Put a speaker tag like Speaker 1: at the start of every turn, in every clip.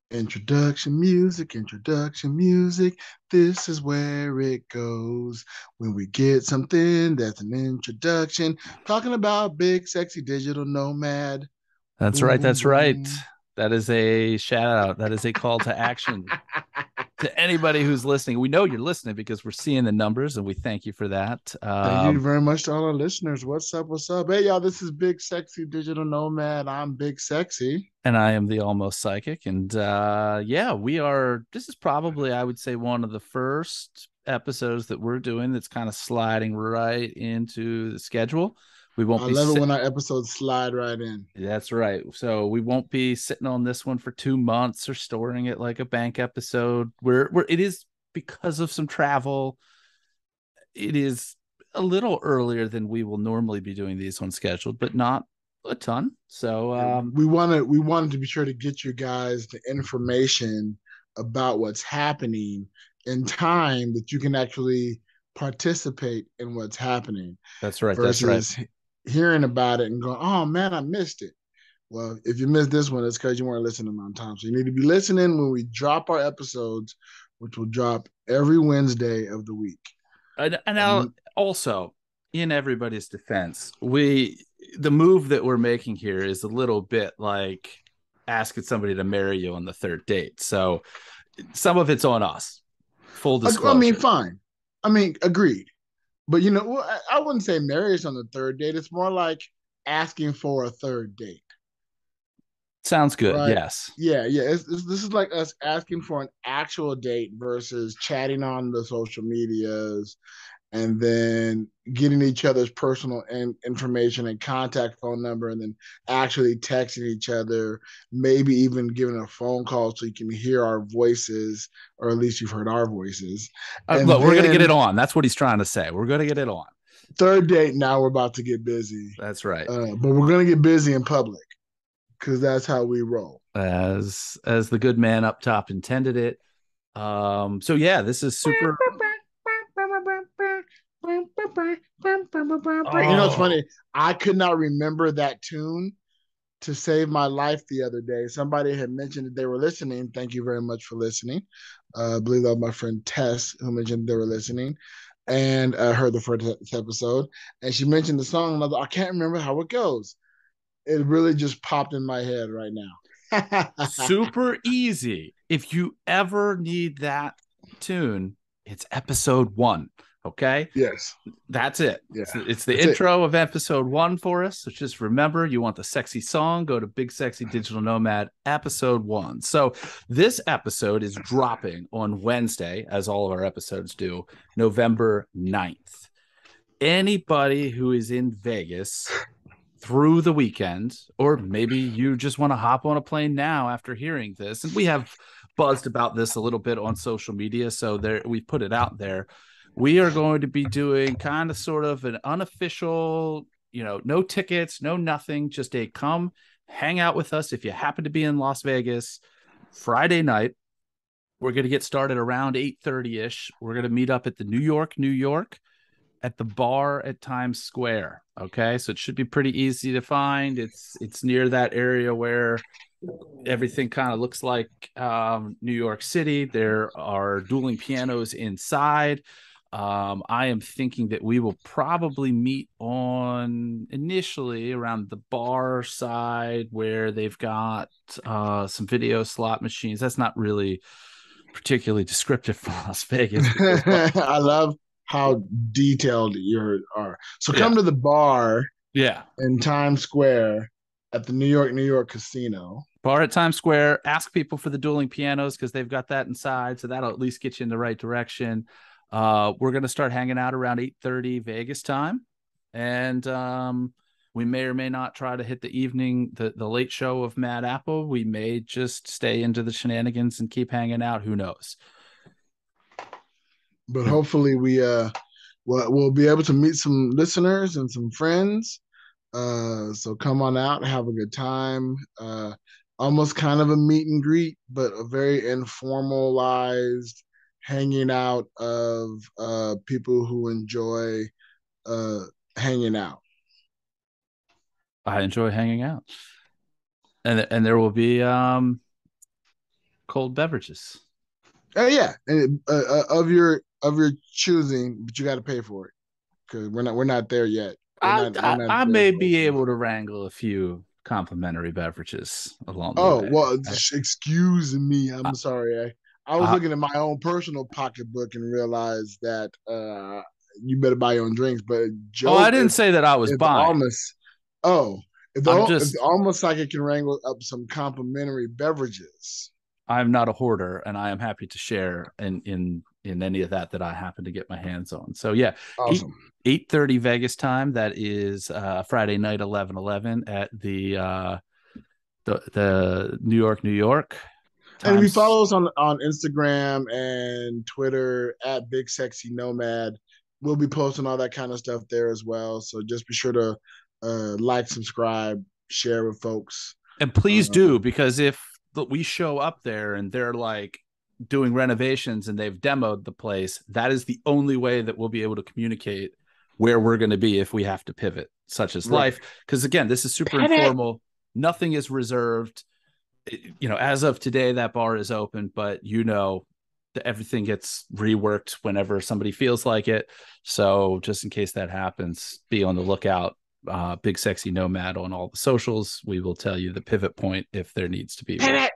Speaker 1: Introduction music, introduction music. This is where it goes. When we get something that's an introduction, talking about big, sexy digital nomad.
Speaker 2: That's right.
Speaker 1: Boom,
Speaker 2: That's right.
Speaker 1: boom.
Speaker 2: That is a shout out. That is a call to action to anybody who's listening. We know you're listening because we're seeing the numbers and we thank you for that.
Speaker 1: Thank you very much to all our listeners. What's up? What's up? Hey, y'all, this is Big Sexy Digital Nomad. I'm Big Sexy.
Speaker 2: And I am the almost psychic. And yeah, we are. This is probably, I would say, one of the first episodes that we're doing that's kind of sliding right into the schedule. We won't
Speaker 1: I
Speaker 2: be
Speaker 1: love it
Speaker 2: sit.
Speaker 1: when our episodes slide right in.
Speaker 2: That's right. So we won't be sitting on this one for 2 months or storing it like a bank episode. Where it is because of some travel. It is a little earlier than we will normally be doing these on scheduled, but not a ton. So
Speaker 1: We wanted to be sure to get you guys the information about what's happening in time that you can actually participate in what's happening
Speaker 2: that's right. That's right.
Speaker 1: versus hearing about it and going, oh man, I missed it. Well, if you missed this one, it's because you weren't listening on time. So you need to be listening when we drop our episodes, which will drop every Wednesday of the week.
Speaker 2: And now
Speaker 1: And
Speaker 2: also in everybody's defense, we the move that we're making here is a little bit like asking somebody to marry you on the third date. So some of it's on us. Full
Speaker 1: I mean,
Speaker 2: disclosure.
Speaker 1: fine. I mean, agreed. But I wouldn't say marriage on the third date. It's more like asking for a third date,
Speaker 2: Sounds good.
Speaker 1: right?
Speaker 2: Yes.
Speaker 1: Yeah. This is like us asking for an actual date versus chatting on the social medias and then getting each other's personal information and contact phone number and then actually texting each other, maybe even giving a phone call so you can hear our voices, or at least you've heard our voices. And
Speaker 2: Look, we're gonna get it
Speaker 1: then
Speaker 2: on. That's what he's trying to say. We're gonna get it on.
Speaker 1: third date, now we're about to get busy.
Speaker 2: That's right.
Speaker 1: But we're going to get busy in public because that's how we roll.
Speaker 2: As the good man up top intended it. So yeah, this is super.
Speaker 1: It's
Speaker 2: Oh,
Speaker 1: funny. I could not remember that tune to save my life the other day. Somebody had mentioned that they were listening. Thank you very much for listening. I believe that was my friend Tess who mentioned they were listening and heard the first episode. And she mentioned the song. And I can't remember how it goes. It really just popped in my head right now.
Speaker 2: super easy. If you ever need that tune, it's episode one. Okay.
Speaker 1: Yes.
Speaker 2: That's it.
Speaker 1: Yeah.
Speaker 2: It's the
Speaker 1: That's it.
Speaker 2: intro of episode one for us. So just remember, you want the sexy song, go to Big Sexy Digital Nomad episode one. So this episode is dropping on Wednesday, as all of our episodes do, November 9th. Anybody who is in Vegas through the weekend, or maybe you just want to hop on a plane now after hearing this, and we have buzzed about this a little bit on social media, so there we put it out there. We are going to be doing kind of sort of an unofficial, no tickets, no nothing, just a come hang out with us if you happen to be in Las Vegas Friday night. We're going to get started around 8:30 ish. We're going to meet up at the New York at the bar at Times Square. Okay, so it should be pretty easy to find. It's near that area where everything kind of looks like New York City. There are dueling pianos inside. I am thinking that we will probably meet on initially around the bar side where they've got some video slot machines. That's not really particularly descriptive for Las Vegas, but those
Speaker 1: I love how detailed you are. So
Speaker 2: yeah,
Speaker 1: come to the bar
Speaker 2: yeah,
Speaker 1: in Times Square at the New York casino.
Speaker 2: bar at Times Square. Ask people for the dueling pianos because they've got that inside, so that'll at least get you in the right direction. We're gonna start hanging out around 8:30 Vegas time, and we may or may not try to hit the evening, the late show of Mad Apple. We may just stay into the shenanigans and keep hanging out. Who knows?
Speaker 1: But hopefully we'll be able to meet some listeners and some friends. So come on out, have a good time. Almost kind of a meet and greet, but a very informalized hanging out of people who enjoy uh, hanging out.
Speaker 2: I enjoy hanging out, and there will be cold beverages.
Speaker 1: Yeah, and, of your choosing, but you got to pay for it because we're not there yet. We're not
Speaker 2: I
Speaker 1: there
Speaker 2: may
Speaker 1: close
Speaker 2: be
Speaker 1: enough.
Speaker 2: able to wrangle a few complimentary beverages along the
Speaker 1: Oh
Speaker 2: way.
Speaker 1: well, excuse me.
Speaker 2: I,
Speaker 1: I'm sorry. I was
Speaker 2: I,
Speaker 1: looking at my own personal pocketbook and realized that you better buy your own drinks. But
Speaker 2: oh, I
Speaker 1: Joe,
Speaker 2: didn't say that I was
Speaker 1: if the
Speaker 2: buying.
Speaker 1: almost oh
Speaker 2: I'm
Speaker 1: if the
Speaker 2: just
Speaker 1: almost like it can wrangle up some complimentary beverages.
Speaker 2: I'm not a hoarder, and I am happy to share in any of that I happen to get my hands on. So yeah, eight
Speaker 1: Awesome.
Speaker 2: 8:30 Vegas time. That is Friday night 11/11 at the New York
Speaker 1: And if you
Speaker 2: times.
Speaker 1: follow us on Instagram and Twitter at bigsexynomad, we'll be posting all that kind of stuff there as well. So just be sure to like, subscribe, share with folks.
Speaker 2: And please
Speaker 1: Uh,
Speaker 2: do, because if we show up there and they're like doing renovations and they've demoed the place, that is the only way that we'll be able to communicate where we're going to be if we have to pivot, such as
Speaker 1: right.
Speaker 2: life. Because again, this is super
Speaker 1: Pivot.
Speaker 2: informal. Nothing is reserved. As of today, that bar is open, but everything gets reworked whenever somebody feels like it. So just in case that happens, be on the lookout. Big Sexy Nomad on all the socials. We will tell you the pivot point if there needs to be one.
Speaker 1: Pivot.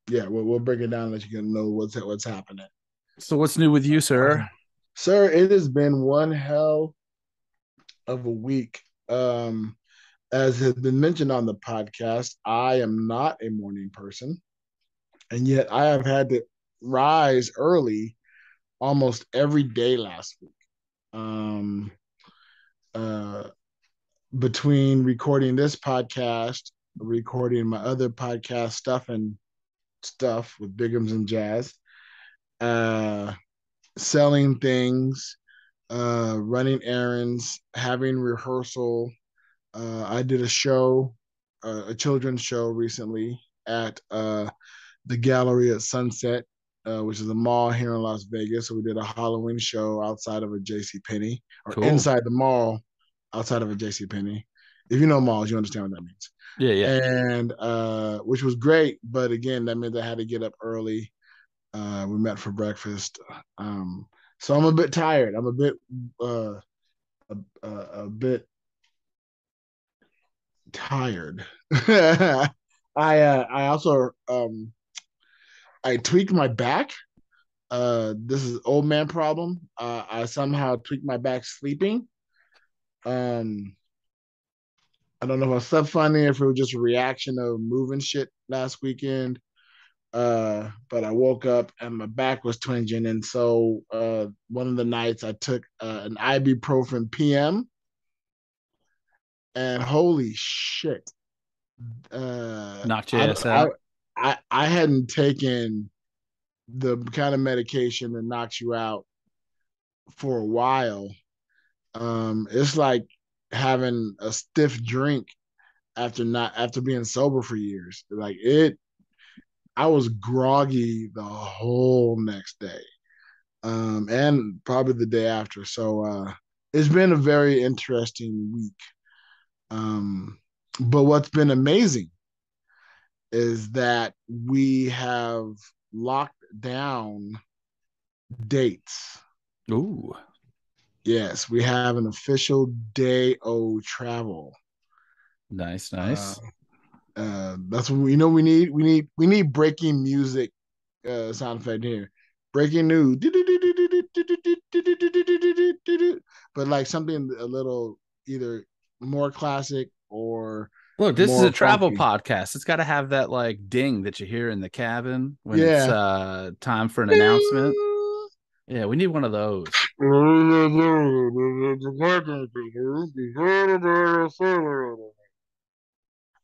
Speaker 1: Yeah, we'll break it down and let you know what's happening.
Speaker 2: So what's new with you, sir?
Speaker 1: Sir, it has been one hell of a week. As has been mentioned on the podcast, I am not a morning person, and yet I have had to rise early almost every day last week. Um, uh, between recording this podcast, recording my other podcast stuff and stuff with Bigums and Jazz, uh, selling things, running errands, having rehearsal. I did a show, a children's show recently at the gallery at Sunset, which is a mall here in Las Vegas. So we did a Halloween show outside of a JC Penney or
Speaker 2: Cool.
Speaker 1: inside the mall outside of a JC Penney. If you know malls, you understand what that means.
Speaker 2: Yeah, yeah.
Speaker 1: And which was great, but again, that meant I had to get up early. We met for breakfast. So I'm a bit tired. I'm a bit a bit tired. I also I tweaked my back. This is old man problem. I somehow tweaked my back sleeping. Um, I don't know if I slept funny, if it was just a reaction of moving shit last weekend. But I woke up and my back was twinging, and so one of the nights I took an ibuprofen PM, and holy shit,
Speaker 2: Knocked your
Speaker 1: I
Speaker 2: ass
Speaker 1: I
Speaker 2: out.
Speaker 1: I hadn't taken the kind of medication that knocks you out for a while. It's like having a stiff drink after being sober for years. Like it, I was groggy the whole next day, and probably the day after. So it's been a very interesting week. Um, but what's been amazing is that we have locked down dates.
Speaker 2: Ooh,
Speaker 1: Yes, we have an official day o travel.
Speaker 2: nice,
Speaker 1: Uh,
Speaker 2: nice.
Speaker 1: that's what we know. We need breaking music sound effect here. Breaking news, but like something a little either more classic or
Speaker 2: Look, this is a
Speaker 1: more
Speaker 2: travel
Speaker 1: funky.
Speaker 2: podcast. It's got to have that like ding that you hear in the cabin when it's
Speaker 1: Yeah.
Speaker 2: time for an announcement. Yeah, we need one of those.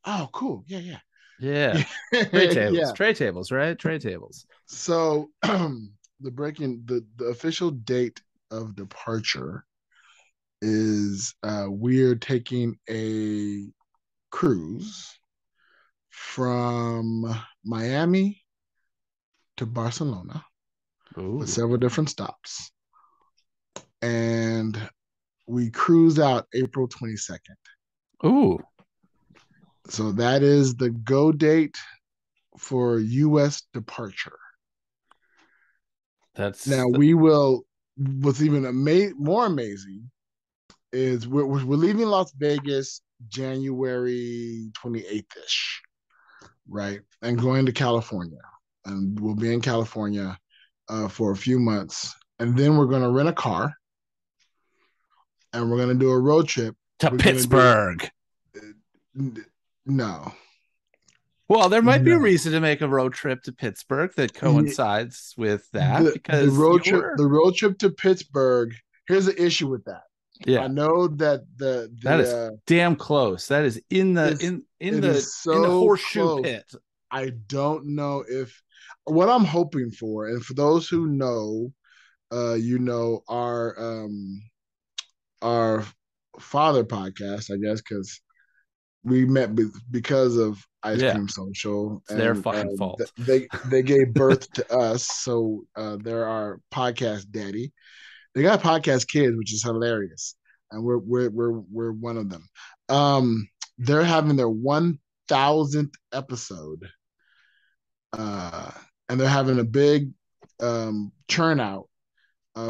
Speaker 1: Oh, cool. Yeah,
Speaker 2: Yeah. Tray
Speaker 1: yeah.
Speaker 2: tables.
Speaker 1: Yeah.
Speaker 2: Tray tables, right? Tray tables.
Speaker 1: So the official date of departure is we're taking a cruise from Miami to Barcelona with
Speaker 2: Ooh.
Speaker 1: several different stops. And we cruise out April 22nd.
Speaker 2: Ooh.
Speaker 1: So that is the go date for U.S. departure. Now
Speaker 2: That's
Speaker 1: we will. What's even more amazing is we're leaving Las Vegas January 28th ish, right? And going to California, and we'll be in California for a few months, and then we're going to rent a car, and we're going to do a road trip.
Speaker 2: to
Speaker 1: We're going to do
Speaker 2: Pittsburgh.
Speaker 1: no,
Speaker 2: Well, there might be a
Speaker 1: no.
Speaker 2: reason to make a road trip to Pittsburgh that
Speaker 1: Yeah,
Speaker 2: coincides with that because
Speaker 1: the
Speaker 2: you're,
Speaker 1: road trip to Pittsburgh. Here's the issue with that. I
Speaker 2: yeah,
Speaker 1: know that
Speaker 2: that is damn close. That is in the
Speaker 1: it's it
Speaker 2: the
Speaker 1: is
Speaker 2: in the
Speaker 1: so
Speaker 2: horseshoe
Speaker 1: close.
Speaker 2: pit.
Speaker 1: I don't know if what I'm hoping for, and for those who know, our father podcast, I guess, because we met because of Ice
Speaker 2: Yeah,
Speaker 1: Cream Social,
Speaker 2: it's their
Speaker 1: and
Speaker 2: fucking fault.
Speaker 1: they gave birth to us, so they're our podcast daddy. They got podcast kids, which is hilarious, and we're one of them. They're having their 1,000th episode, uh, and they're having a big churn out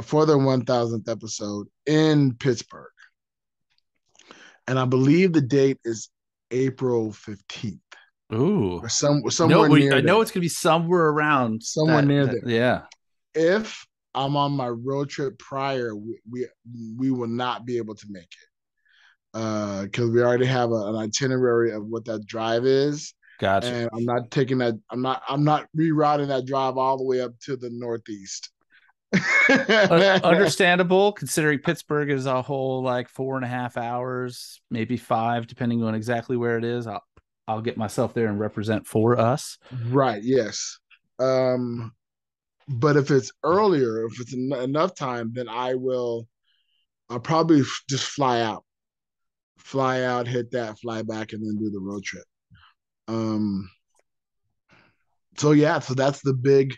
Speaker 1: for their 1,000th episode in Pittsburgh, and I believe the date is April 15th,
Speaker 2: Ooh,
Speaker 1: or
Speaker 2: you know,
Speaker 1: somewhere near
Speaker 2: I know
Speaker 1: there,
Speaker 2: it's gonna be somewhere around
Speaker 1: somewhere
Speaker 2: that.
Speaker 1: near
Speaker 2: That
Speaker 1: there.
Speaker 2: yeah,
Speaker 1: If I'm on my road trip prior, we will not be able to make it because we already have an itinerary of what that drive is,
Speaker 2: gotcha.
Speaker 1: and I'm not taking that. I'm not rerouting that drive all the way up to the Northeast.
Speaker 2: Understandable considering Pittsburgh is a whole like 4.5 hours, maybe five, depending on exactly where it is. I'll get myself there and represent for us.
Speaker 1: Right. Yes. Um, but if it's earlier, if it's enough time, then I'll probably just fly out, hit that, fly back, and then do the road trip. Um, so yeah, so that's the big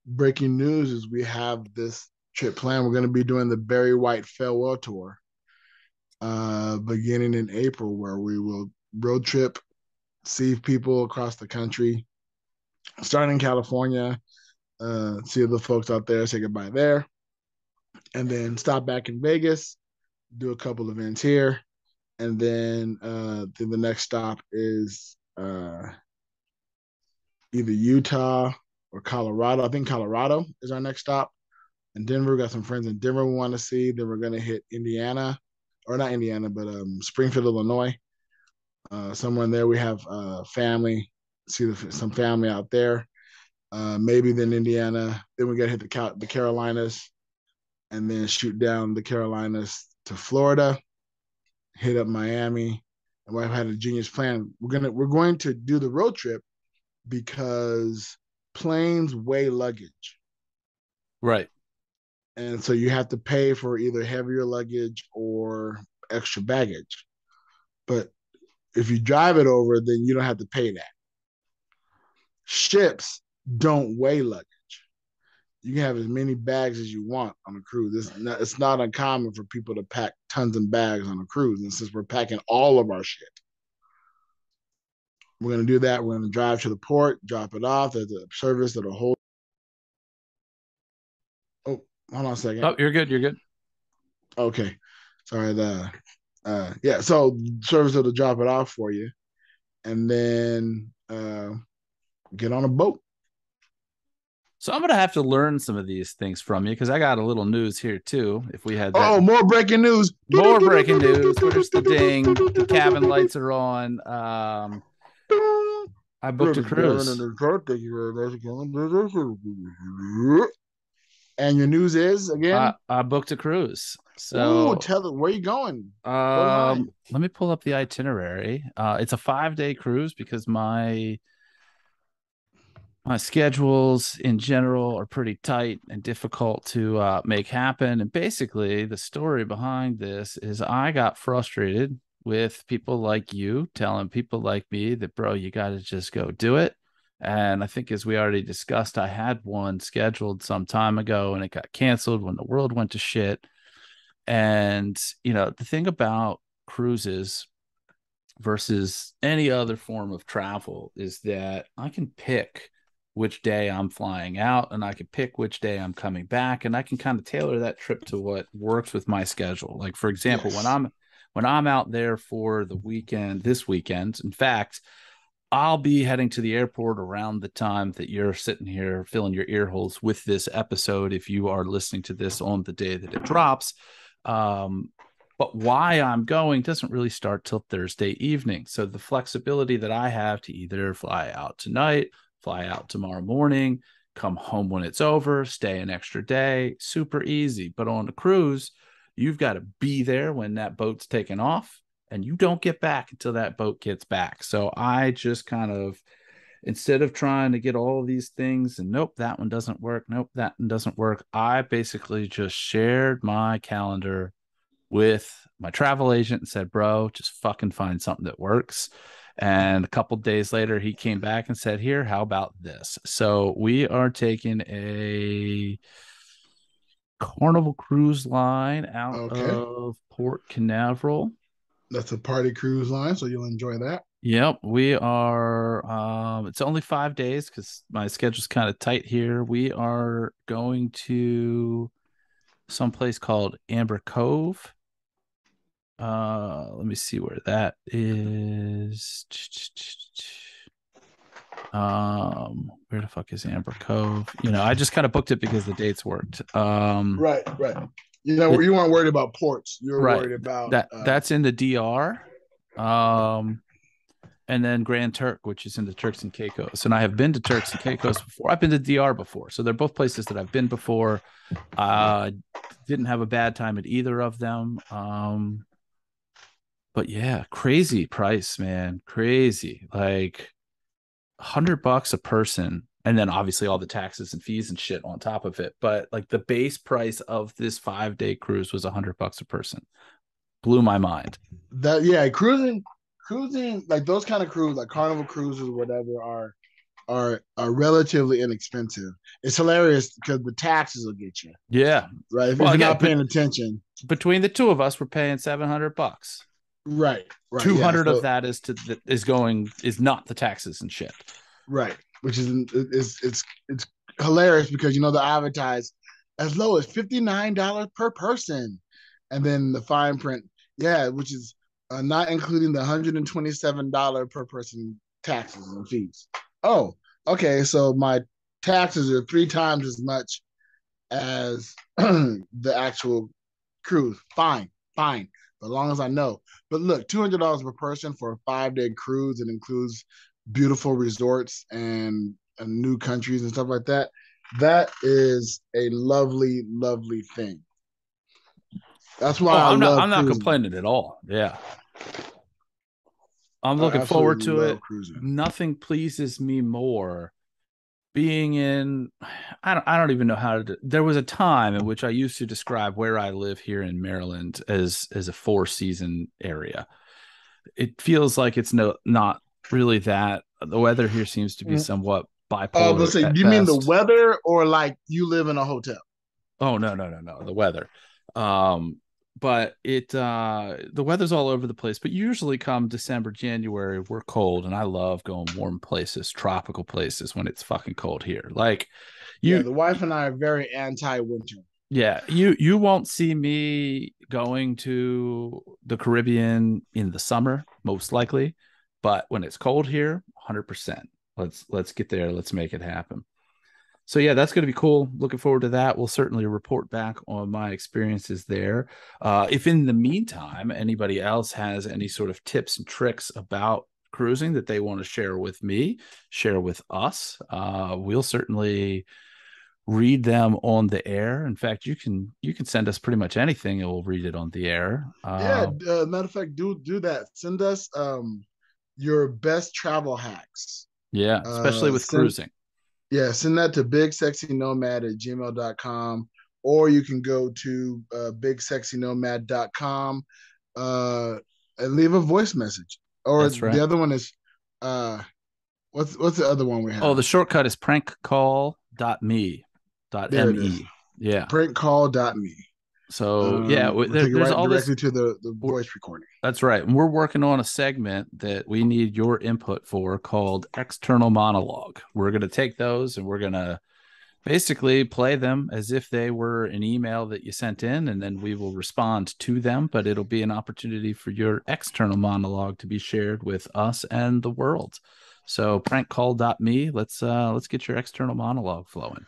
Speaker 1: breaking news is we have this trip planned. We're going to be doing the Barry White farewell tour beginning in April, where we will road trip, see people across the country, starting in California, see the folks out there, say goodbye there, and then stop back in Vegas, do a couple events here, and then the next stop is either Utah or Colorado. I think Colorado is our next stop. And Denver, we got some friends in Denver we want to see. Then we're gonna hit Indiana, or not Indiana, but Springfield, Illinois. Somewhere in there, we have family. See some family out there. Maybe then Indiana. Then we gotta hit the Carolinas, and then shoot down the Carolinas to Florida. Hit up Miami. And I've had a genius plan. We're going to do the road trip because planes weigh luggage.
Speaker 2: Right.
Speaker 1: And so you have to pay for either heavier luggage or extra baggage. But if you drive it over, then you don't have to pay that. Ships don't weigh luggage. You can have as many bags as you want on a cruise. It's not uncommon for people to pack tons of bags on a cruise. And since we're packing all of our shit, we're going to do that. We're going to drive to the port, drop it off. There's a service that'll hold. Oh, hold on a second.
Speaker 2: Oh, you're good. You're good.
Speaker 1: Okay. Sorry. Yeah. So service that'll drop it off for you, and then get on a boat.
Speaker 2: So I'm gonna have to learn some of these things from you because I got a little news here too. If we had that
Speaker 1: Oh, more breaking news.
Speaker 2: more breaking news, where's the ding? The cabin lights are on. I booked a cruise.
Speaker 1: And your news is again.
Speaker 2: I booked a cruise.
Speaker 1: Ooh,
Speaker 2: So
Speaker 1: tell it where you going. Blow your mind.
Speaker 2: let me pull up the itinerary. It's a 5-day cruise because my schedules in general are pretty tight and difficult to make happen. And basically, the story behind this is I got frustrated with people like you telling people like me that, bro, you got to just go do it. And I think, as we already discussed, I had one scheduled some time ago and it got canceled when the world went to shit. And, the thing about cruises versus any other form of travel is that I can pick which day I'm flying out and I can pick which day I'm coming back, and I can kind of tailor that trip to what works with my schedule. Like, for example,
Speaker 1: Yes.
Speaker 2: when I'm out there for the weekend, this weekend, in fact, I'll be heading to the airport around the time that you're sitting here filling your ear holes with this episode, if you are listening to this on the day that it drops. Um, but why I'm going doesn't really start till Thursday evening. So the flexibility that I have to either fly out tonight, fly out tomorrow morning, come home when it's over, stay an extra day, super easy. But on a cruise, you've got to be there when that boat's taken off, and you don't get back until that boat gets back. So I just kind of, instead of trying to get all of these things and nope, that one doesn't work, nope, that one doesn't work, I basically just shared my calendar with my travel agent and said, bro, just fucking find something that works. And a couple days later, he came back and said, here, how about this? So we are taking a Carnival Cruise Line out
Speaker 1: Okay.
Speaker 2: of Port Canaveral.
Speaker 1: That's a party cruise line, so you'll enjoy that.
Speaker 2: Yep, we are. It's only 5 days because my schedule's kind of tight here. We are going to some place called Amber Cove. Let me see where that is. Where the fuck is Amber Cove? I just kind of booked it because the dates worked.
Speaker 1: Right, right.
Speaker 2: It
Speaker 1: You weren't worried about ports. You were
Speaker 2: right
Speaker 1: worried about
Speaker 2: that's in the DR.
Speaker 1: okay.
Speaker 2: And then Grand Turk, which is in the Turks and Caicos. And I have been to Turks and Caicos before. I've been to DR before. So they're both places that I've been before. Didn't have a bad time at either of them. But yeah, crazy price, man. Crazy. Like $100 a person. And then obviously all the taxes and fees and shit on top of it. But like the base price of this 5-day cruise was $100 a person. Blew my mind.
Speaker 1: That yeah, cruising like those kind of cruises, like Carnival cruises, whatever, are relatively inexpensive. It's hilarious because the taxes will get you
Speaker 2: Yeah.
Speaker 1: right if
Speaker 2: Well,
Speaker 1: you're
Speaker 2: again,
Speaker 1: not
Speaker 2: but
Speaker 1: paying attention.
Speaker 2: between the two of us, we're paying $700.
Speaker 1: Right, right, yeah.
Speaker 2: 200 of
Speaker 1: So
Speaker 2: that is not the taxes and shit.
Speaker 1: right, which it's hilarious because they advertise as low as $59 per person, and then the fine print, yeah, which is not including the $127 per person taxes and fees. Oh, okay, so my taxes are three times as much as the actual cruise. Fine, fine, as long as I know. But look, $200 per person for a 5-day cruise. It includes beautiful resorts and new countries and stuff like that. That is a lovely, lovely thing. That's why
Speaker 2: Oh,
Speaker 1: I
Speaker 2: I'm not
Speaker 1: love
Speaker 2: I'm not
Speaker 1: cruising.
Speaker 2: complaining at all. Yeah. I'm
Speaker 1: I
Speaker 2: looking forward
Speaker 1: absolutely
Speaker 2: to
Speaker 1: love
Speaker 2: it.
Speaker 1: cruising.
Speaker 2: Nothing pleases me more being in I don't even know how to there was a time in which I used to describe where I live here in Maryland as a four-season area. It feels like it's not really that. The weather here seems to be somewhat
Speaker 1: But
Speaker 2: bipolar
Speaker 1: say, do
Speaker 2: at
Speaker 1: you mean the
Speaker 2: best.
Speaker 1: weather or like you live in a hotel?
Speaker 2: Oh, no, no, no, no, the weather. Um, but the weather's all over the place. But usually come December, January, we're cold, and I love going warm places, tropical places when it's fucking cold here. Like
Speaker 1: Yeah,
Speaker 2: you
Speaker 1: the wife and I are very anti-winter.
Speaker 2: yeah, you won't see me going to the Caribbean in the summer, most likely. But when it's cold here, 100%. Let's get there. Let's make it happen. So yeah, that's going to be cool. Looking forward to that. We'll certainly report back on my experiences there. If in the meantime anybody else has any sort of tips and tricks about cruising that they want to share with me, share with us, we'll certainly read them on the air. In fact, you can send us pretty much anything and we'll read it on the air.
Speaker 1: Yeah, matter of fact, do that. Send us your best travel hacks.
Speaker 2: Yeah, especially with
Speaker 1: Send
Speaker 2: cruising.
Speaker 1: Yeah, send that to bigsexynomad@gmail.com, or you can go to bigsexynomad.com and leave a voice message. Or
Speaker 2: That's
Speaker 1: the
Speaker 2: right.
Speaker 1: other one is uh, what's the other one we
Speaker 2: Oh,
Speaker 1: have?
Speaker 2: the shortcut is prankcall.me.
Speaker 1: There it is.
Speaker 2: .me. Yeah.
Speaker 1: Prankcall.me.
Speaker 2: So yeah,
Speaker 1: We'll take it
Speaker 2: there's
Speaker 1: right
Speaker 2: all this.
Speaker 1: directly to the voice recording.
Speaker 2: That's right. And we're working on a segment that we need your input for called external monologue. We're going to take those and we're going to basically play them as if they were an email that you sent in, and then we will respond to them. But it'll be an opportunity for your external monologue to be shared with us and the world. So prankcall.me. Let's get your external monologue flowing.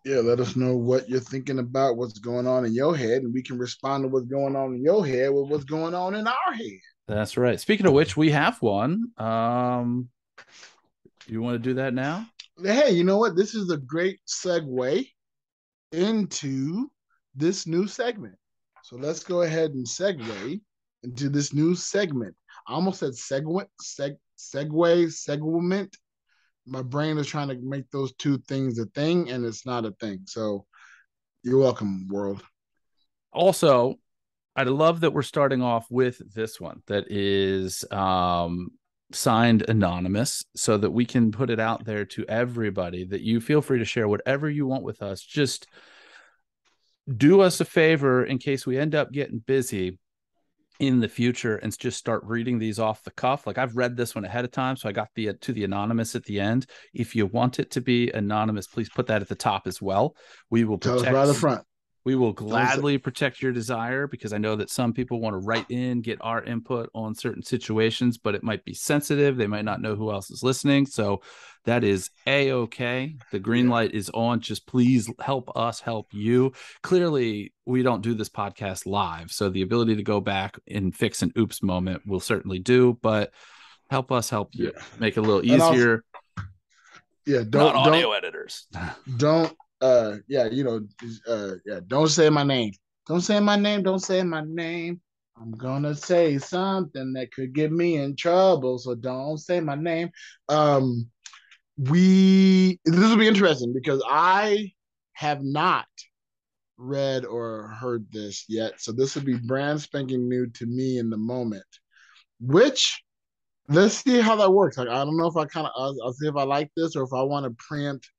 Speaker 1: Yeah, let us know what you're thinking about, what's going on in your head, and we can respond to what's going on in your head with what's going on in our head.
Speaker 2: That's right. Speaking of which, we have one. You want to do that now?
Speaker 1: Hey, you know what? This is a great segue into this new segment. So let's go ahead and segue into this new segment. I almost said segment. My brain is trying to make those two things a thing, and it's not a thing. So you're welcome, world.
Speaker 2: Also, I love that we're starting off with this one that is signed anonymous so that we can put it out there to everybody that you feel free to share whatever you want with us. Just do us a favor in case we end up getting busy in the future and just start reading these off the cuff. Like I've read this one ahead of time, so I got the to the anonymous at the end. If you want it to be anonymous, please put that at the top as well. We will
Speaker 1: Tell us right
Speaker 2: protect
Speaker 1: up front.
Speaker 2: we will
Speaker 1: Don't say,
Speaker 2: gladly protect your desire because I know that some people want to write in, get our input on certain situations, but it might be sensitive. They might not know who else is listening. So that is A-OK. The green light is on. Just please help us help you. Clearly, we don't do this podcast live. So the ability to go back and fix an oops moment we'll certainly do, but help us help you.
Speaker 1: yeah.
Speaker 2: Make it a little
Speaker 1: And also,
Speaker 2: easier.
Speaker 1: yeah,
Speaker 2: We're not
Speaker 1: don't
Speaker 2: audio editors.
Speaker 1: don't yeah, yeah, don't say my name. Don't say my name, don't say my name. I'm gonna say something that could get me in trouble, so don't say my name. We This will be interesting because I have not read or heard this yet. So this would be brand spanking new to me in the moment. Which let's see how that works. Like I don't know if I kind of I'll see if I like this or if I want to preempt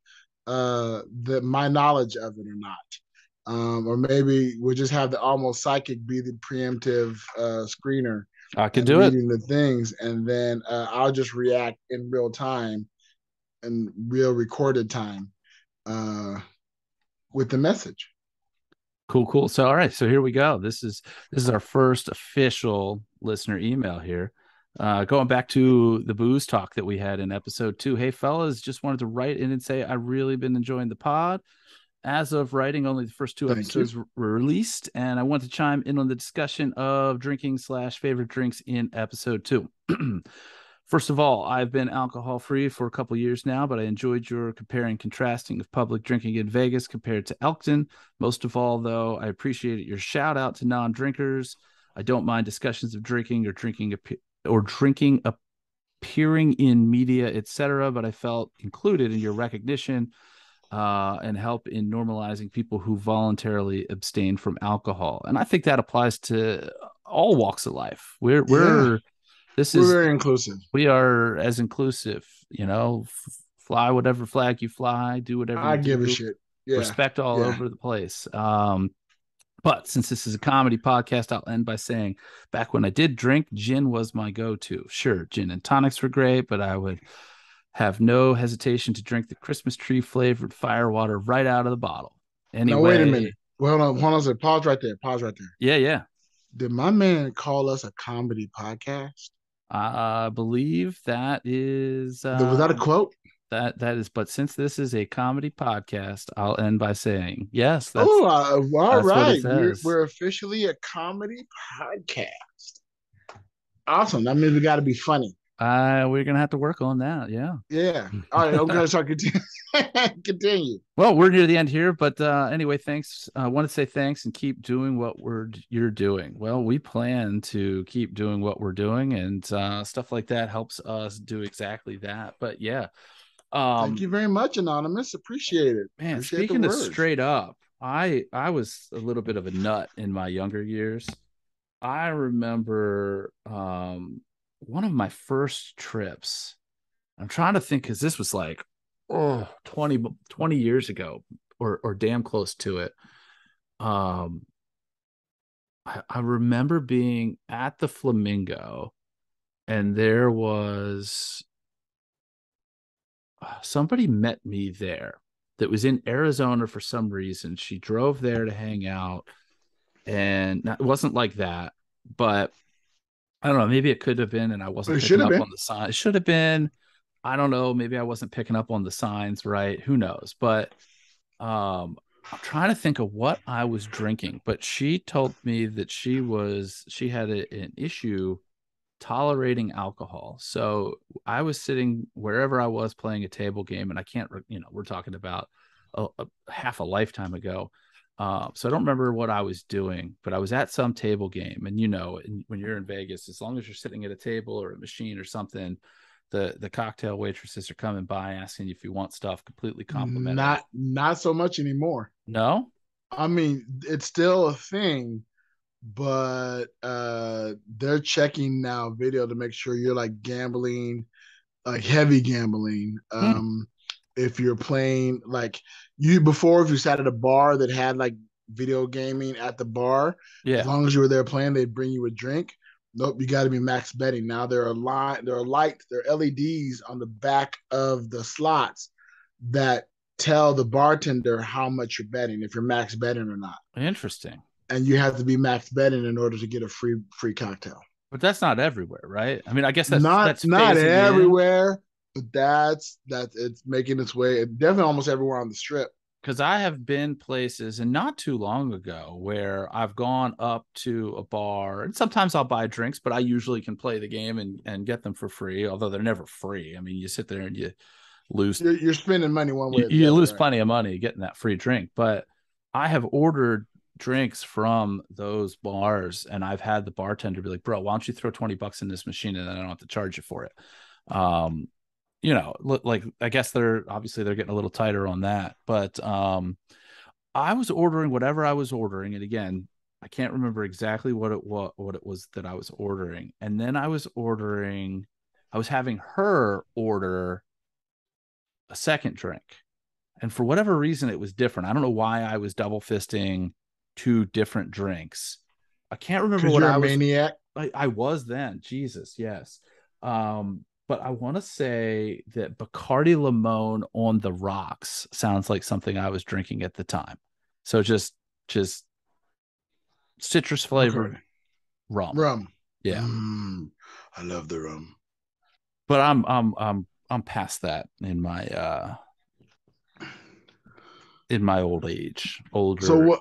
Speaker 1: my knowledge of it or not. Or maybe we'll just have the almost psychic be the preemptive screener
Speaker 2: I could
Speaker 1: and
Speaker 2: do it.
Speaker 1: reading the things, and then I'll just react in real time and real recorded time uh, with the message.
Speaker 2: Cool. So all right, so here we go. This is our first official listener email here. Going back to the booze talk that we had in episode 2. Hey fellas, just wanted to write in and say I really been enjoying the pod. As of writing, only the first 2
Speaker 1: Thank you.
Speaker 2: episodes were released, and I want to chime in on the discussion of drinking / favorite drinks in episode 2. First of all, I've been alcohol free for a couple years now, but I enjoyed your comparing and contrasting of public drinking in Vegas compared to Elkton. Most of all, though, I appreciated your shout out to non drinkers. I don't mind discussions of drinking appearing in media, etc., but I felt included in your recognition and help in normalizing people who voluntarily abstain from alcohol. And I think that applies to all walks of life.
Speaker 1: Yeah,
Speaker 2: This
Speaker 1: we're
Speaker 2: is
Speaker 1: very inclusive.
Speaker 2: we are as inclusive, fly whatever flag you fly, do whatever you
Speaker 1: I give a
Speaker 2: do,
Speaker 1: shit. Yeah,
Speaker 2: respect all
Speaker 1: yeah.
Speaker 2: over the place. But since this is a comedy podcast, I'll end by saying back when I did drink, gin was my go-to. Sure, gin and tonics were great, but I would have no hesitation to drink the Christmas tree flavored firewater right out of the bottle.
Speaker 1: Now wait a minute.
Speaker 2: Anyway,
Speaker 1: Well, hold on a second. Pause right there. Pause right there.
Speaker 2: yeah.
Speaker 1: Did my man call us a comedy podcast?
Speaker 2: I believe that is
Speaker 1: Was that a quote?
Speaker 2: that is, but since this is a comedy podcast, I'll end by saying yes,
Speaker 1: Oh, all
Speaker 2: that's what it
Speaker 1: right.
Speaker 2: says.
Speaker 1: We're officially a comedy podcast. Awesome. That means we got to be funny.
Speaker 2: We're gonna have to work on that. Yeah.
Speaker 1: Yeah. All right. I'm gonna start continue. Continue.
Speaker 2: Well, we're near the end here, but anyway, thanks. I want to say thanks and keep doing what you're doing. Well, we plan to keep doing what we're doing, and stuff like that helps us do exactly that. But yeah,
Speaker 1: Thank
Speaker 2: um,
Speaker 1: you very much, Anonymous. Appreciate it.
Speaker 2: man,
Speaker 1: Appreciate the
Speaker 2: speaking of
Speaker 1: words.
Speaker 2: straight up, I was a little bit of a nut in my younger years. I remember one of my first trips. I'm trying to think because this was like 20 years ago or damn close to it. Um I remember being at the Flamingo, and there was somebody met me there that was in Arizona for some reason. She drove there to hang out, and it wasn't like that, but I don't know. Maybe it could have been, and I wasn't
Speaker 1: It should
Speaker 2: picking
Speaker 1: have
Speaker 2: up
Speaker 1: been.
Speaker 2: on the sign. It should have been. I don't know. Maybe I wasn't picking up on the signs right. Who knows? But I'm trying to think of what I was drinking. But she told me that she had an issue tolerating alcohol. So I was sitting wherever I was playing a table game, and I can't, we're talking about half a lifetime ago. So I don't remember what I was doing, but I was at some table game, and when you're in Vegas, as long as you're sitting at a table or a machine or something, the cocktail waitresses are coming by asking you if you want stuff, completely complimentary.
Speaker 1: Not so much anymore.
Speaker 2: No.
Speaker 1: I mean, it's still a thing, but they're checking now video to make sure you're like gambling, like heavy gambling.
Speaker 2: Hmm.
Speaker 1: If you're playing like you before, if you sat at a bar that had like video gaming at the bar, as
Speaker 2: Yeah.
Speaker 1: long as you were there playing, they'd bring you a drink. Nope, you got to be max betting. Now there are lights, there are LEDs on the back of the slots that tell the bartender how much you're betting, if you're max betting or not,
Speaker 2: Interesting.
Speaker 1: and you have to be max betting in order to get a free cocktail.
Speaker 2: But that's not everywhere, right? I mean, I guess that's
Speaker 1: Not
Speaker 2: that's
Speaker 1: not
Speaker 2: phasing in.
Speaker 1: everywhere, but that's it's making its way. Definitely almost everywhere on the strip.
Speaker 2: Because I have been places and not too long ago where I've gone up to a bar and sometimes I'll buy drinks, but I usually can play the game and get them for free, although they're never free. I mean, you sit there and lose
Speaker 1: You're spending money one way
Speaker 2: you,
Speaker 1: or the
Speaker 2: you
Speaker 1: other,
Speaker 2: lose
Speaker 1: right?
Speaker 2: plenty of money getting that free drink. But I have ordered drinks from those bars and I've had the bartender be like, bro, why don't you throw $20 in this machine and then I don't have to charge you for it. Um, like I guess they're getting a little tighter on that, but I was ordering whatever I was ordering, and again, I can't remember exactly what it was that I was ordering, and then I was having her order a second drink, and for whatever reason, it was different. I don't know why I was double fisting two different drinks. I can't remember
Speaker 1: Because
Speaker 2: what
Speaker 1: you're a
Speaker 2: I was
Speaker 1: maniac.
Speaker 2: I was then. Jesus, yes. But I want to say that Bacardi Limon on the rocks sounds like something I was drinking at the time. So just citrus flavored
Speaker 1: Bacardi,
Speaker 2: rum.
Speaker 1: rum.
Speaker 2: Yeah.
Speaker 1: Mm, I love the rum.
Speaker 2: But I'm past that in my old age,
Speaker 1: So
Speaker 2: older
Speaker 1: what?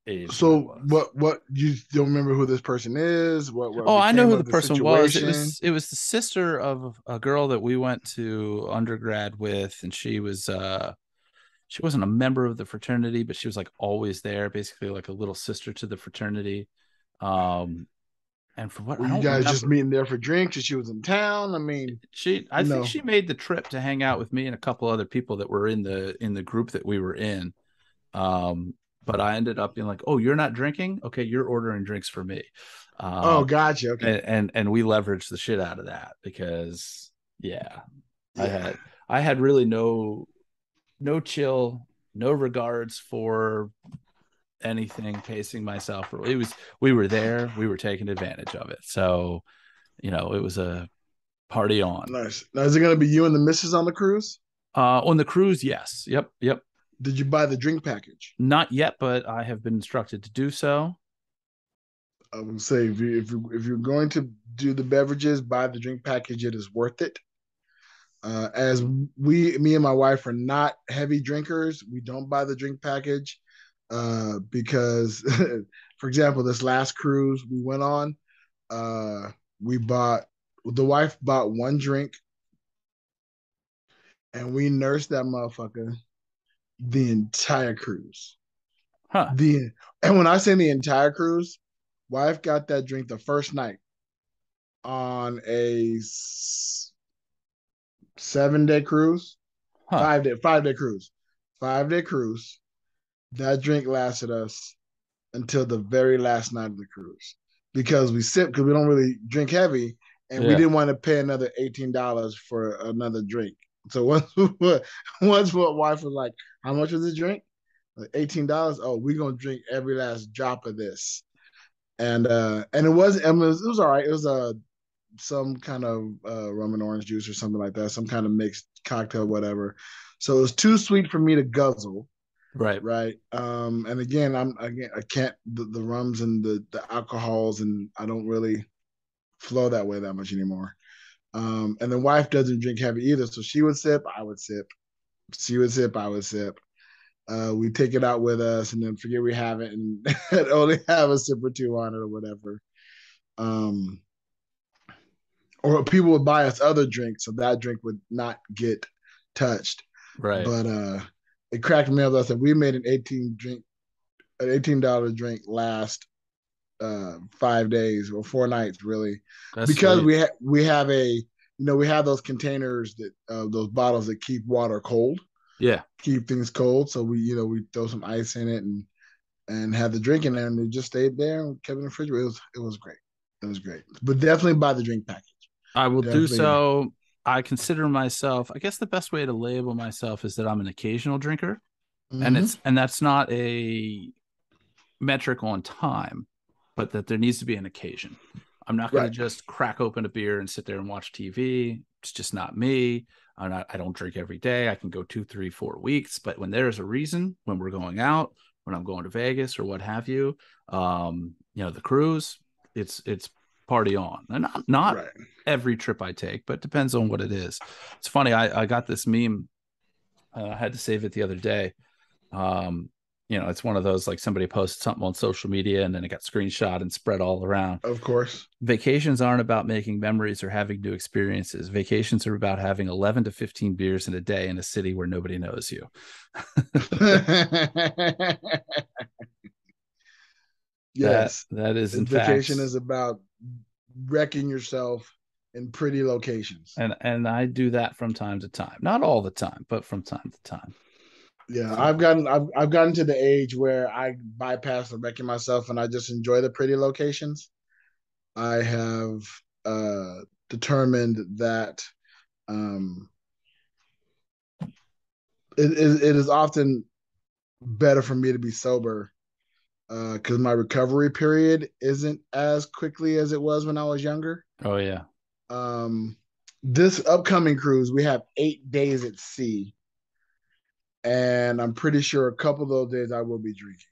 Speaker 2: age than I
Speaker 1: So
Speaker 2: was.
Speaker 1: what? You don't remember who this person is? What
Speaker 2: Oh, I know
Speaker 1: became
Speaker 2: who the
Speaker 1: of the
Speaker 2: person was. It
Speaker 1: situation?
Speaker 2: was it was the sister of a girl that we went to undergrad with, and she wasn't a member of the fraternity, but she was like always there, basically like a little sister to the fraternity. Um, and for what
Speaker 1: Were
Speaker 2: I
Speaker 1: you
Speaker 2: don't
Speaker 1: guys just
Speaker 2: remember,
Speaker 1: meeting there for drinks? And she was in town. I mean,
Speaker 2: I
Speaker 1: you
Speaker 2: think
Speaker 1: know.
Speaker 2: she made the trip to hang out with me and a couple other people that were in the group that we were in. Um, but I ended up being like, "Oh, you're not drinking? Okay, you're ordering drinks for me."
Speaker 1: Oh,
Speaker 2: Um,
Speaker 1: gotcha. Okay.
Speaker 2: and we leveraged the shit out of that because yeah, I
Speaker 1: Yeah.
Speaker 2: had I had really no chill, no regards for anything pacing myself. We were there, we were taking advantage of it. So, it was a party on.
Speaker 1: Nice. Now, is it going to be you and the missus on the cruise?
Speaker 2: On the cruise, yes. Yep, yep.
Speaker 1: Did you buy the drink package?
Speaker 2: Not yet, but I have been instructed to do so.
Speaker 1: I would say if you're going to do the beverages, buy the drink package. It is worth it. As me and my wife are not heavy drinkers, we don't buy the drink package because, for example, this last cruise we went on, uh, we bought the wife bought one drink and we nursed that motherfucker the entire cruise.
Speaker 2: Huh.
Speaker 1: The and when I say the entire cruise, wife got that drink the first night on a 7 day cruise,
Speaker 2: Huh.
Speaker 1: 5 day cruise, 5 day cruise. That drink lasted us until the very last night of the cruise because we sip because we don't really drink heavy and we
Speaker 2: Yeah.
Speaker 1: didn't want to pay another $18 for another drink. So once what wife was like, how much was this drink? Like $18. Oh, we're gonna drink every last drop of this. And it was all right. It was some kind of rum and orange juice or something like that, some kind of mixed cocktail, whatever. So it was too sweet for me to guzzle,
Speaker 2: Right.
Speaker 1: right? And again, I can't the rums and the alcohols, and I don't really flow that way that much anymore. And the wife doesn't drink heavy either, so she would sip, I would sip. She would sip, I would sip. We take it out with us, and then forget we have it, and only have a sip or two on it or whatever. Um, or people would buy us other drinks, so that drink would not get touched.
Speaker 2: Right.
Speaker 1: But it cracked me up. I said we made an $18 drink last 5 days or 4 nights, really,
Speaker 2: That's
Speaker 1: because
Speaker 2: sweet.
Speaker 1: we have those containers that those bottles that keep water cold,
Speaker 2: Yeah.
Speaker 1: keep things cold. So we throw some ice in it and had the drink in there, and it just stayed there and kept it in the refrigerator. It was great. It was great, but definitely buy the drink package.
Speaker 2: I will do
Speaker 1: Definitely.
Speaker 2: so. I consider myself, I guess the best way to label myself is that I'm an occasional drinker. And
Speaker 1: Mm-hmm.
Speaker 2: that's not a metric on time, but that there needs to be an occasion. I'm not going to
Speaker 1: Right.
Speaker 2: just crack open a beer and sit there and watch TV. It's just not me. I don't drink every day. I can go 2, 3, 4 weeks, but when there's a reason, when we're going out, when I'm going to Vegas or what have you, the cruise, it's party on. And not
Speaker 1: Right.
Speaker 2: every trip I take, but it depends on what it is. It's funny. I got this meme. I had to save it the other day. um it's one of those, like, somebody posted something on social media and then it got screenshot and spread all around.
Speaker 1: Of course.
Speaker 2: Vacations aren't about making memories or having new experiences. Vacations are about having 11 to 15 beers in a day in a city where nobody knows you. that
Speaker 1: Yes.
Speaker 2: that is in
Speaker 1: Vacation
Speaker 2: fact.
Speaker 1: is about wrecking yourself in pretty locations.
Speaker 2: And I do that from time to time, not all the time, but from time to time.
Speaker 1: Yeah,
Speaker 2: So
Speaker 1: I've gotten to the age where I bypass the wrecking myself and I just enjoy the pretty locations. I have determined that um, it is often better for me to be sober because my recovery period isn't as quickly as it was when I was younger.
Speaker 2: oh yeah.
Speaker 1: Um, this upcoming cruise, we have 8 days at sea, and I'm pretty sure a couple of those days I will be drinking.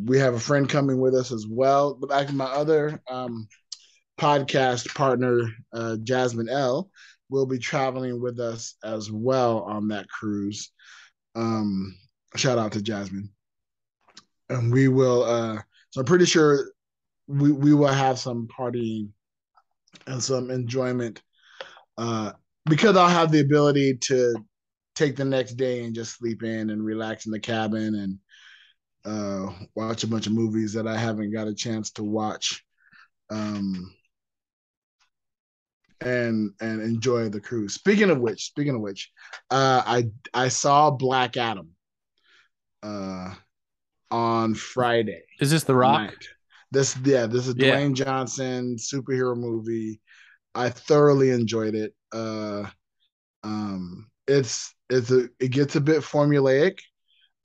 Speaker 1: We have a friend coming with us as well. But like my other podcast partner, Jasmine L, will be traveling with us as well on that cruise. Um, Shout out to Jasmine. And we will, so I'm pretty sure we will have some partying and some enjoyment uh, because I'll have the ability to take the next day and just sleep in and relax in the cabin and watch a bunch of movies that I haven't got a chance to watch, um, and enjoy the cruise. Speaking of which, I saw Black Adam uh, on Friday
Speaker 2: Is this The Rock?
Speaker 1: night. This is
Speaker 2: Yeah.
Speaker 1: Dwayne Johnson superhero movie. I thoroughly enjoyed it. It gets a bit formulaic.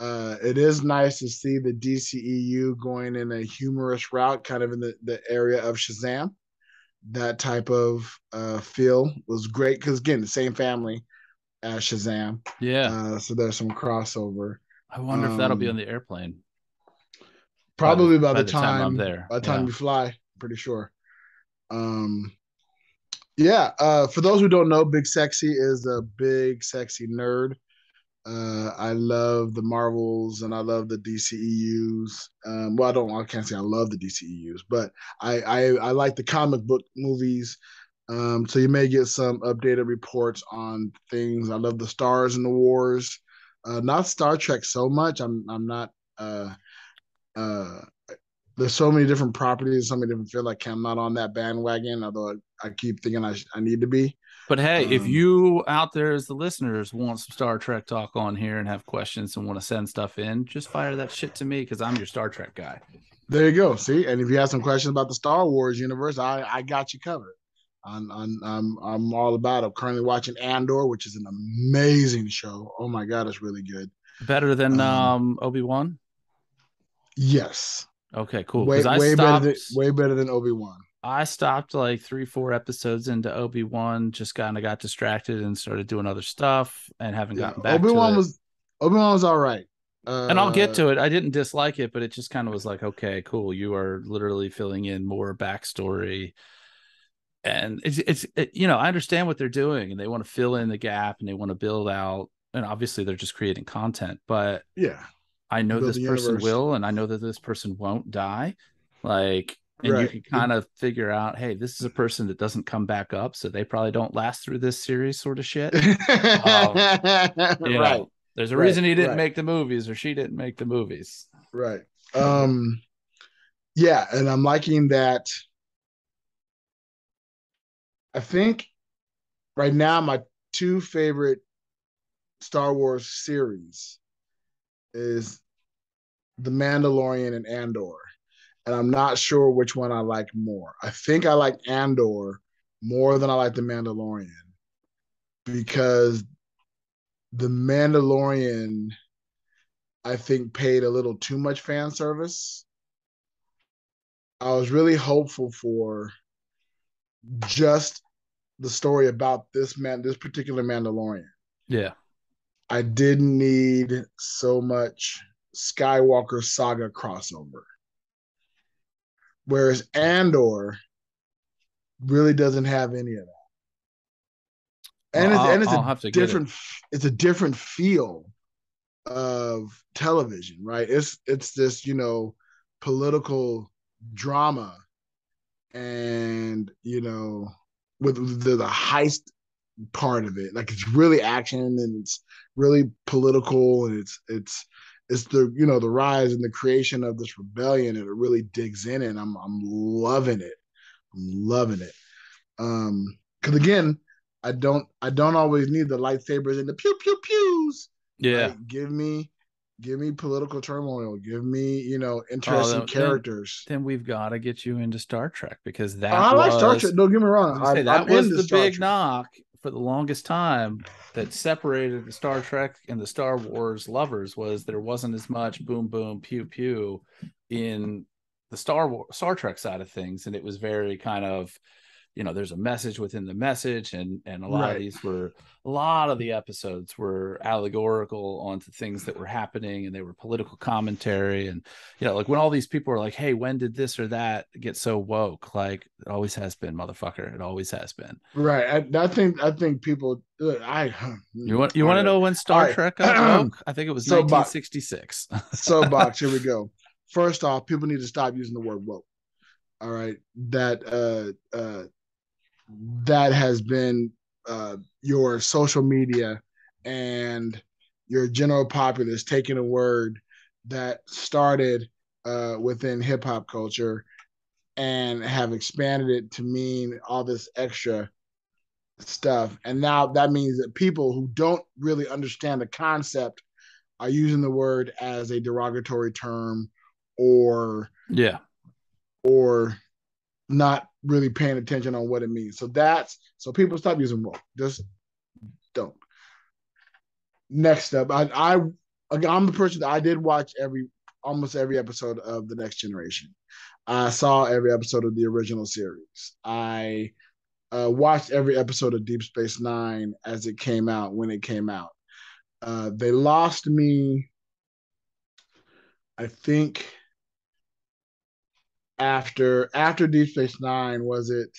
Speaker 1: It is nice to see the DCEU going in a humorous route, kind of in the area of Shazam. That type of feel was great because, again, the same family as Shazam.
Speaker 2: Yeah.
Speaker 1: So there's some crossover.
Speaker 2: I wonder if that'll be on
Speaker 1: Um,
Speaker 2: the airplane
Speaker 1: Probably
Speaker 2: by the time I'm there.
Speaker 1: by the time
Speaker 2: Yeah.
Speaker 1: you fly, pretty sure. Um, yeah. For those who don't know, Big Sexy is a big sexy nerd. I love the Marvels and I love the DCEUs. Well, I can't say I love the DCEUs, but I like the comic book movies. So you may get some updated reports on things. I love the Stars and the Wars. Not Star Trek so much. I'm not. Uh, there's so many different properties, so many different feel like I'm not on that bandwagon. Although I keep thinking I need to be.
Speaker 2: But hey, if
Speaker 1: Um,
Speaker 2: you out there as the listeners want some Star Trek talk on here and have questions and want to send stuff in, just fire that shit to me because I'm your Star Trek guy.
Speaker 1: There you go. See, and if you have some questions about the Star Wars universe, I got you covered. I'm all about it. I'm currently watching Andor, which is an amazing show. Oh my god, it's really good.
Speaker 2: Better than
Speaker 1: Um,
Speaker 2: Obi-Wan?
Speaker 1: yes,
Speaker 2: Okay, cool.
Speaker 1: Way
Speaker 2: Because
Speaker 1: way better than Obi-Wan.
Speaker 2: I stopped like 3, 4 episodes into Obi-Wan, just kind of got distracted and started doing other stuff and haven't
Speaker 1: Yeah,
Speaker 2: gotten back to it.
Speaker 1: Obi-Wan was all right.
Speaker 2: And I'll get
Speaker 1: Uh,
Speaker 2: to it. I didn't dislike it, but it just kind of was like, okay, cool. You are literally filling in more backstory. And I understand what they're doing and they want to fill in the gap and they want to build out. And obviously they're just creating content, but
Speaker 1: yeah,
Speaker 2: I know
Speaker 1: build
Speaker 2: this
Speaker 1: the
Speaker 2: person
Speaker 1: universe.
Speaker 2: will, and I know that this person won't die. Like, and you
Speaker 1: Right.
Speaker 2: can kind of figure out, hey, this is a person that doesn't come back up, so they probably don't last through this series, sort of shit. Um,
Speaker 1: Right.
Speaker 2: there's a
Speaker 1: Right.
Speaker 2: reason he didn't
Speaker 1: Right.
Speaker 2: make the movies or she didn't make the movies.
Speaker 1: Right. Yeah, and I'm liking that. I think right now my two favorite Star Wars series is The Mandalorian and Andor. And I'm not sure which one I like more. I think I like Andor more than I like The Mandalorian because The Mandalorian, I think, paid a little too much fan service. I was really hopeful for just the story about this particular Mandalorian.
Speaker 2: Yeah.
Speaker 1: I didn't need so much Skywalker saga crossover. Whereas Andor really doesn't have any of that.
Speaker 2: Well,
Speaker 1: And
Speaker 2: I'll have to get it.
Speaker 1: different it's a different feel of television, right? It's this, political drama and with the heist part of it. Like it's really action and it's really political and it's the rise and the creation of this rebellion and it really digs in and I'm loving it. I'm loving it. Because again, I don't always need the lightsabers and the pew pew pews,
Speaker 2: Yeah.
Speaker 1: right? Give me political turmoil. Give me
Speaker 2: Oh,
Speaker 1: interesting characters.
Speaker 2: then we've got to get you into Star Trek because
Speaker 1: I like Star Trek. Don't get me wrong.
Speaker 2: that
Speaker 1: I'm
Speaker 2: was
Speaker 1: into
Speaker 2: the
Speaker 1: Star
Speaker 2: big
Speaker 1: Trek.
Speaker 2: knock for the longest time that separated the Star Trek and the Star Wars lovers was there wasn't as much boom boom pew pew in the Star Trek side of things, and it was very kind of there's a message within the message, and
Speaker 1: Right.
Speaker 2: a lot of the episodes were allegorical onto things that were happening, and they were political commentary, and like when all these people are like, hey, when did this or that get so woke? Like it always has been, motherfucker. It always has been.
Speaker 1: Right. I think people.
Speaker 2: You
Speaker 1: All
Speaker 2: want to
Speaker 1: right.
Speaker 2: know when
Speaker 1: All
Speaker 2: Star Trek got
Speaker 1: right.
Speaker 2: woke? I think it was
Speaker 1: Soapbox.
Speaker 2: 1966.
Speaker 1: Soapbox. Here we go. First off, people need to stop using the word woke. All right. That has been your social media and your general populace taking a word that started within hip hop culture and have expanded it to mean all this extra stuff. And now that means that people who don't really understand the concept are using the word as a derogatory term or
Speaker 2: Yeah.
Speaker 1: or not really paying attention on what it means. So people stop using woke. Just don't. Next up, I'm the person that I did watch almost every episode of The Next Generation. I saw every episode of the original series. I watched every episode of Deep Space Nine as it came out when it came out. They lost me, I think, after Deep Space Nine. Was it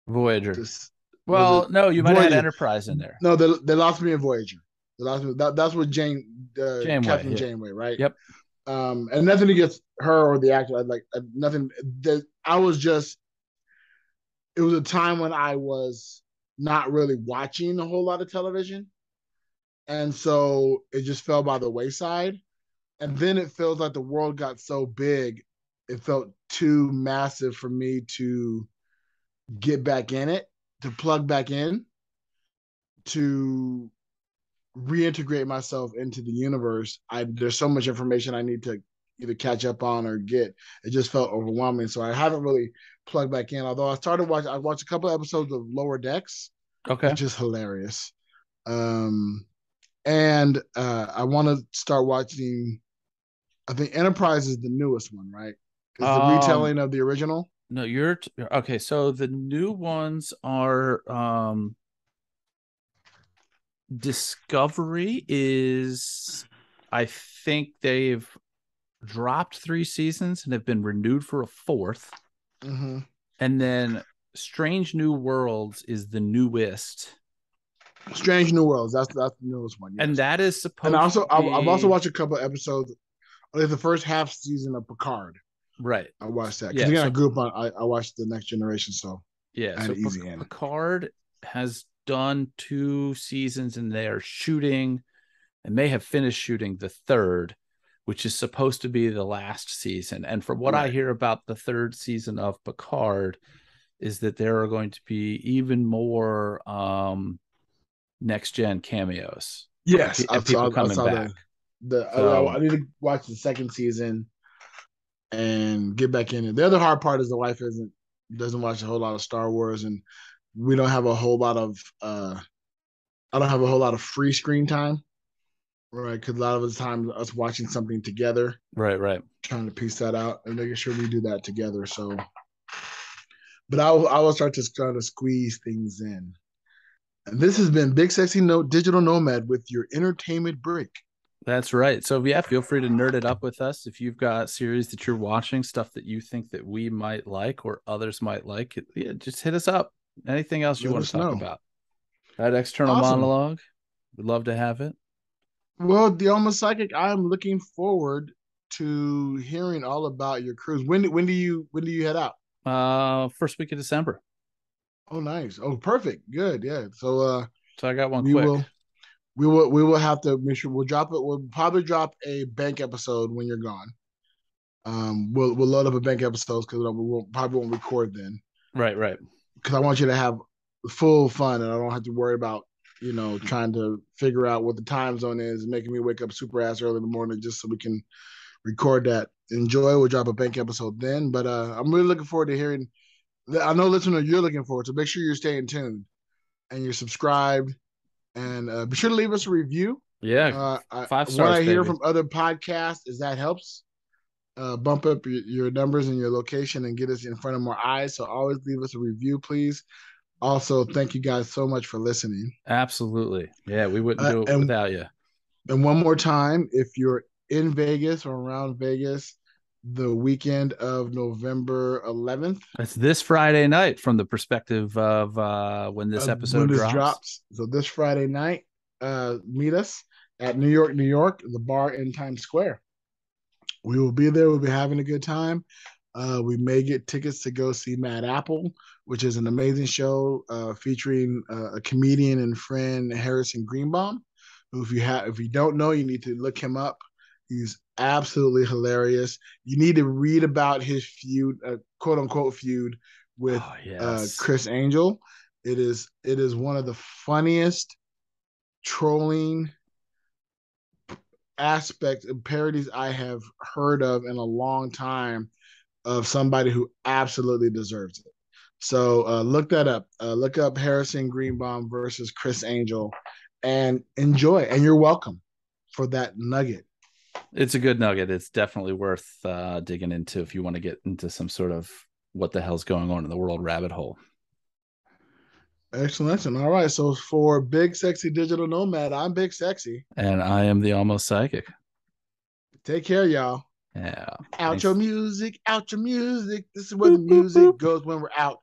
Speaker 2: Voyager.
Speaker 1: this? Was it
Speaker 2: Well, no, you might have had
Speaker 1: Voyager?
Speaker 2: Enterprise in there.
Speaker 1: No, they lost me in Voyager. They lost me. That's what
Speaker 2: Janeway.
Speaker 1: Captain
Speaker 2: Yeah.
Speaker 1: Janeway, right?
Speaker 2: Yep.
Speaker 1: And nothing against her or the actor. Nothing. I was just. It was a time when I was not really watching a whole lot of television, and so it just fell by the wayside. And then it feels like the world got so big, it felt too massive for me to get back in it, to plug back in, to reintegrate myself into the universe. There's so much information I need to either catch up on or get. It just felt overwhelming, so I haven't really plugged back in. Although I watched a couple of episodes of Lower Decks,
Speaker 2: Okay.
Speaker 1: which is hilarious. And I want to start watching. I think Enterprise is the newest one, right? Is the
Speaker 2: Um,
Speaker 1: retelling of the original?
Speaker 2: no, okay. So the new ones are Discovery is, I think they've dropped 3 seasons and have been renewed for a fourth.
Speaker 1: Mm-hmm.
Speaker 2: And then Strange New Worlds is the newest.
Speaker 1: Strange New Worlds. That's the newest one.
Speaker 2: And
Speaker 1: Yes.
Speaker 2: that is
Speaker 1: And
Speaker 2: supposed
Speaker 1: also,
Speaker 2: to
Speaker 1: I've also
Speaker 2: be
Speaker 1: watched a couple of episodes. Like the first half season of Picard.
Speaker 2: right.
Speaker 1: I watched that because
Speaker 2: Yeah.
Speaker 1: again, I
Speaker 2: So,
Speaker 1: grew up on. I watched the Next Generation, so
Speaker 2: yeah.
Speaker 1: I had
Speaker 2: So
Speaker 1: an easy in.
Speaker 2: Picard has done 2 seasons and they are shooting and may have finished shooting the third, which is supposed to be the last season. And from what I
Speaker 1: Right.
Speaker 2: hear about the third season of Picard, is that there are going to be even more next gen cameos
Speaker 1: Yes,
Speaker 2: and people
Speaker 1: I
Speaker 2: coming
Speaker 1: saw
Speaker 2: back.
Speaker 1: I
Speaker 2: So
Speaker 1: need to watch the second season and get back in it. The other hard part is the wife isn't doesn't watch a whole lot of Star Wars, and we don't have a whole lot of I don't have a whole lot of free screen time, right? Because a lot of the time us watching something together,
Speaker 2: right, right.
Speaker 1: trying to piece that out and making sure we do that together. So, but I will start to try to squeeze things in. And this has been Big Sexy Digital Nomad with your entertainment break.
Speaker 2: That's right. So yeah, feel free to nerd it up with us if you've got series that you're watching, stuff that you think that we might like or others might like. Yeah, just hit us up. Anything else you
Speaker 1: Let
Speaker 2: want to
Speaker 1: us
Speaker 2: talk
Speaker 1: know.
Speaker 2: about? That external
Speaker 1: Awesome.
Speaker 2: monologue. We'd love to have it.
Speaker 1: Well, the Almost Psychic, I'm looking forward to hearing all about your cruise. When do you head out?
Speaker 2: First week of December.
Speaker 1: Oh, nice. Oh, perfect. Good. Yeah. So
Speaker 2: So I got one
Speaker 1: we
Speaker 2: quick.
Speaker 1: will we will have to make sure we'll drop it. We'll probably drop a bank episode when you're gone. We'll load up a bank episodes because probably won't record then
Speaker 2: Right, right.
Speaker 1: because I want you to have full fun and I don't have to worry about trying to figure out what the time zone is, making me wake up super ass early in the morning just so we can record that. Enjoy. We'll drop a bank episode then. But I'm really looking forward to hearing. I know, listener, you're looking forward. So make sure you're staying tuned and you're subscribed, and be sure to leave us a review.
Speaker 2: Yeah, five
Speaker 1: What
Speaker 2: stars,
Speaker 1: I hear
Speaker 2: baby.
Speaker 1: from other podcasts is that helps bump up your numbers and your location and get us in front of more eyes. So always leave us a review, please. Also, thank you guys so much for listening.
Speaker 2: Absolutely. Yeah, we wouldn't do it
Speaker 1: And
Speaker 2: without you.
Speaker 1: one more time, if you're in Vegas or around Vegas, the weekend of November 11th,
Speaker 2: It's this Friday night from the perspective of when this
Speaker 1: when
Speaker 2: episode
Speaker 1: this
Speaker 2: drops.
Speaker 1: drops. So this Friday night, meet us at New York, New York, the bar in Times Square. We will be there. We'll be having a good time. We may get tickets to go see Mad Apple, which is an amazing show featuring a comedian and friend Harrison Greenbaum, who if you don't know, you need to look him up. He's absolutely hilarious. You need to read about his feud, quote unquote feud, with
Speaker 2: Oh, yes.
Speaker 1: Chris Angel. It is one of the funniest trolling aspects and parodies I have heard of in a long time of somebody who absolutely deserves it. So look that up. Look up Harrison Greenbaum versus Chris Angel and enjoy. And you're welcome for that nugget.
Speaker 2: It's a good nugget. It's definitely worth digging into if you want to get into some sort of what the hell's going on in the world rabbit hole.
Speaker 1: Excellent. And all right. So for Big Sexy Digital Nomad, I'm Big Sexy.
Speaker 2: And I am the almost psychic.
Speaker 1: Take care, y'all.
Speaker 2: Yeah.
Speaker 1: Out
Speaker 2: Thanks.
Speaker 1: your music, out your music. This is where the
Speaker 2: Boop, boop,
Speaker 1: music
Speaker 2: boop.
Speaker 1: goes when we're out.